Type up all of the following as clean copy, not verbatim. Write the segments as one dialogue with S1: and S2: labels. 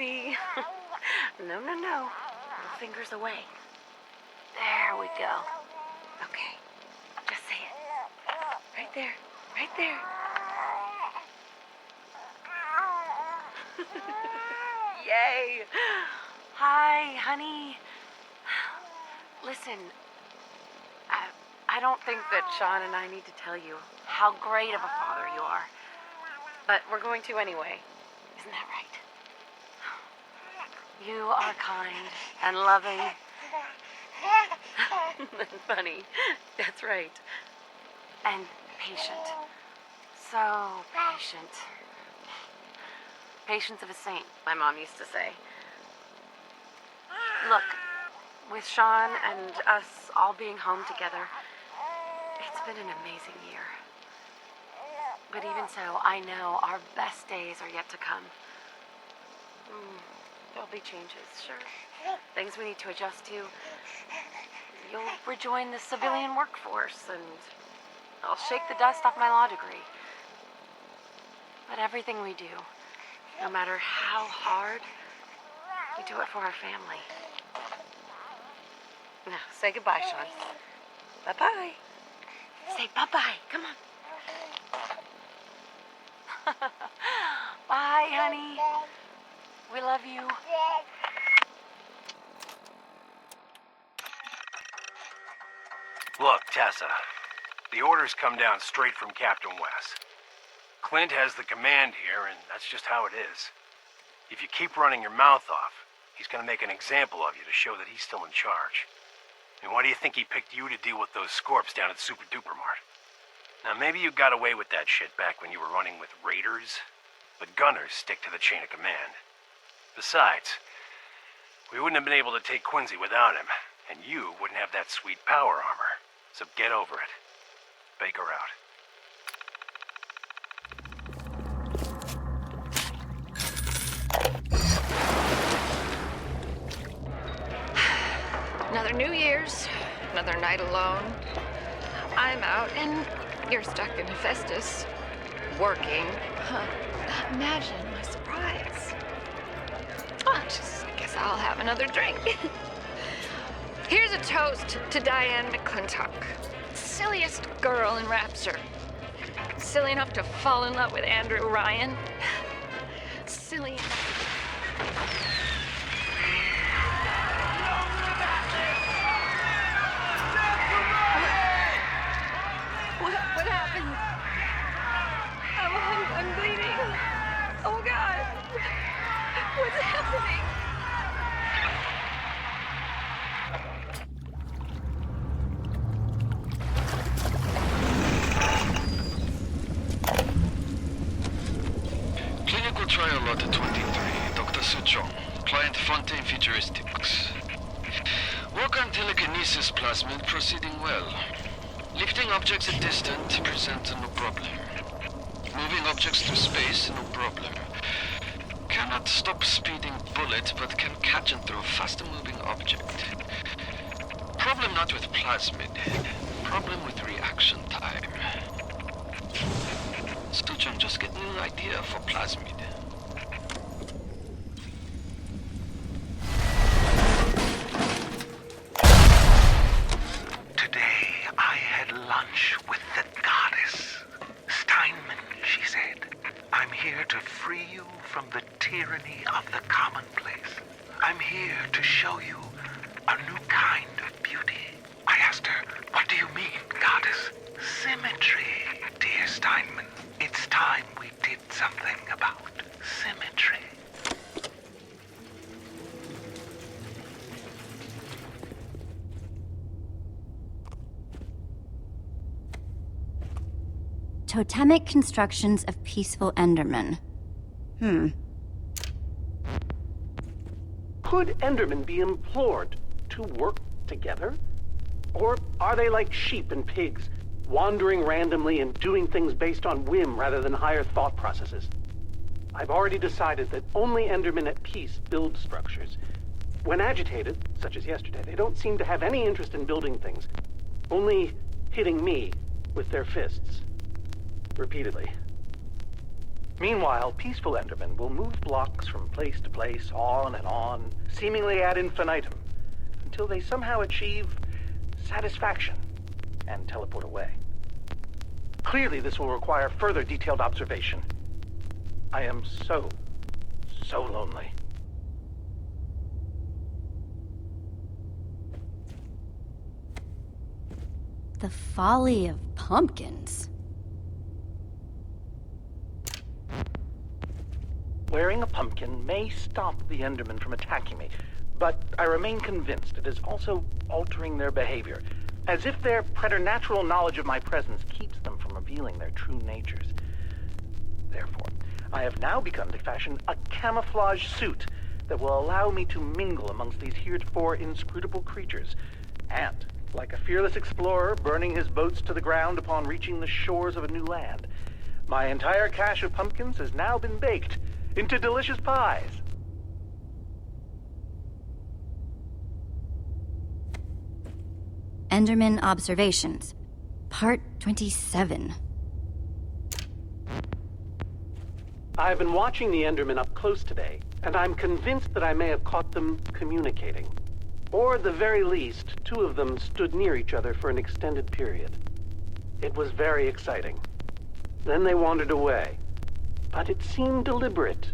S1: easy. No, no, no. Little fingers away. There we go. Okay. Just say it. Right there. Right there. Yay! Hi, honey. Listen, I don't think that Sean and I need to tell you how great of a father you are. But we're going to anyway. Isn't that right? You are kind and loving. And funny. That's right. And patient. So patient. Patience of a saint, my mom used to say. Look, with Sean and us all being home together, it's been an amazing year. But even so, I know our best days are yet to come. There'll be changes, sure. Things we need to adjust to. You'll rejoin the civilian workforce, and I'll shake the dust off my law degree. But everything we do, no matter how hard, we do it for our family. Now, say goodbye, Sean. Bye-bye. Say bye-bye. Come on. Bye, honey. We love you.
S2: Look, Tessa. The orders come down straight from Captain West. Clint has the command here, and that's just how it is. If you keep running your mouth off, he's gonna make an example of you to show that he's still in charge. And why do you think he picked you to deal with those scorps down at Super Duper Mart? Now, maybe you got away with that shit back when you were running with raiders, but gunners stick to the chain of command. Besides, we wouldn't have been able to take Quincy without him, and you wouldn't have that sweet power armor. So get over it. Baker out.
S3: Another New Year's, another night alone. I'm out and you're stuck in Hephaestus, working. Imagine my surprise. I guess I'll have another drink. Here's a toast to Diane McClintock, silliest girl in Rapture. Silly enough to fall in love with Andrew Ryan. Silly enough. What happened? I'm bleeding. Oh, God. What's happening?
S4: Clinical trial lot 23, Dr. Suchong, client Fontaine Futuristics. Work on telekinesis plasmid proceeding well. Lifting objects at distance presents no problem. Moving objects through space, no problem. Cannot stop speeding bullet, but can catch and throw faster moving object. Problem not with plasmid, problem with reaction time. Suchong just get new idea for plasmid.
S5: Lunch with the goddess. Steinman, she said. I'm here to free you from the tyranny of the commonplace. I'm here to show you a new kind of beauty. I asked her, what do you mean, goddess? Symmetry, dear Steinman. It's time we did something about symmetry.
S6: Totemic constructions of peaceful Endermen.
S7: Could Endermen be implored to work together? Or are they like sheep and pigs, wandering randomly and doing things based on whim rather than higher thought processes? I've already decided that only Endermen at peace build structures. When agitated, such as yesterday, they don't seem to have any interest in building things, only hitting me with their fists. Repeatedly. Meanwhile, peaceful Endermen will move blocks from place to place, on and on, seemingly ad infinitum, until they somehow achieve satisfaction and teleport away. Clearly, this will require further detailed observation. I am so lonely.
S6: The folly of pumpkins.
S7: Wearing a pumpkin may stop the Endermen from attacking me, but I remain convinced it is also altering their behavior, as if their preternatural knowledge of my presence keeps them from revealing their true natures. Therefore, I have now begun to fashion a camouflage suit that will allow me to mingle amongst these heretofore inscrutable creatures, and, like a fearless explorer burning his boats to the ground upon reaching the shores of a new land, my entire cache of pumpkins has now been baked into delicious pies.
S6: Enderman Observations, Part 27.
S7: I've been watching the Endermen up close today, and I'm convinced that I may have caught them communicating. Or at the very least, two of them stood near each other for an extended period. It was very exciting. Then they wandered away. But it seemed deliberate.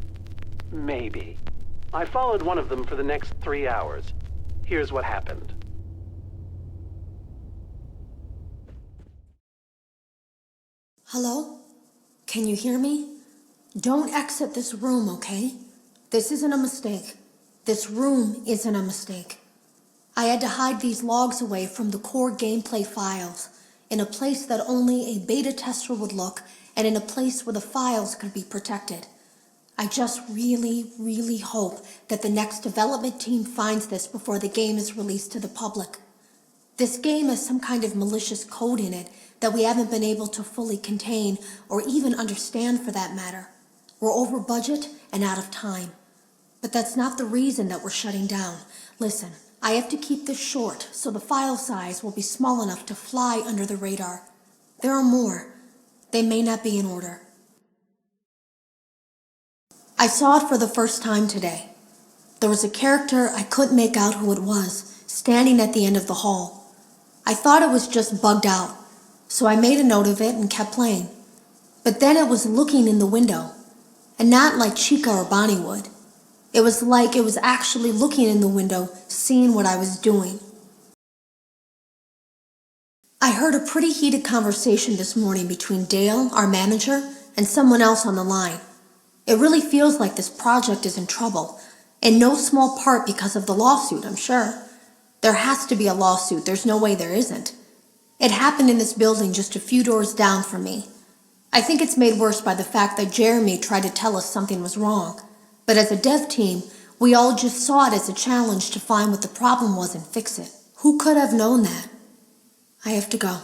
S7: Maybe. I followed one of them for the next 3 hours. Here's what happened.
S8: Hello? Can you hear me? Don't exit this room, okay? This isn't a mistake. This room isn't a mistake. I had to hide these logs away from the core gameplay files, in a place that only a beta tester would look, and in a place where the files could be protected. I just really hope that the next development team finds this before the game is released to the public. This game has some kind of malicious code in it that we haven't been able to fully contain or even understand, for that matter. We're over budget and out of time. But that's not the reason that we're shutting down. Listen, I have to keep this short so the file size will be small enough to fly under the radar. There are more. They may not be in order. I saw it for the first time today. There was a character I couldn't make out who it was, standing at the end of the hall. I thought it was just bugged out, so I made a note of it and kept playing. But then it was looking in the window, and not like Chica or Bonnie would. It was like it was actually looking in the window, seeing what I was doing. I heard a pretty heated conversation this morning between Dale, our manager, and someone else on the line. It really feels like this project is in trouble, in no small part because of the lawsuit, I'm sure. There has to be a lawsuit, there's no way there isn't. It happened in this building just a few doors down from me. I think it's made worse by the fact that Jeremy tried to tell us something was wrong. But as a dev team, we all just saw it as a challenge to find what the problem was and fix it. Who could have known that? I have to go.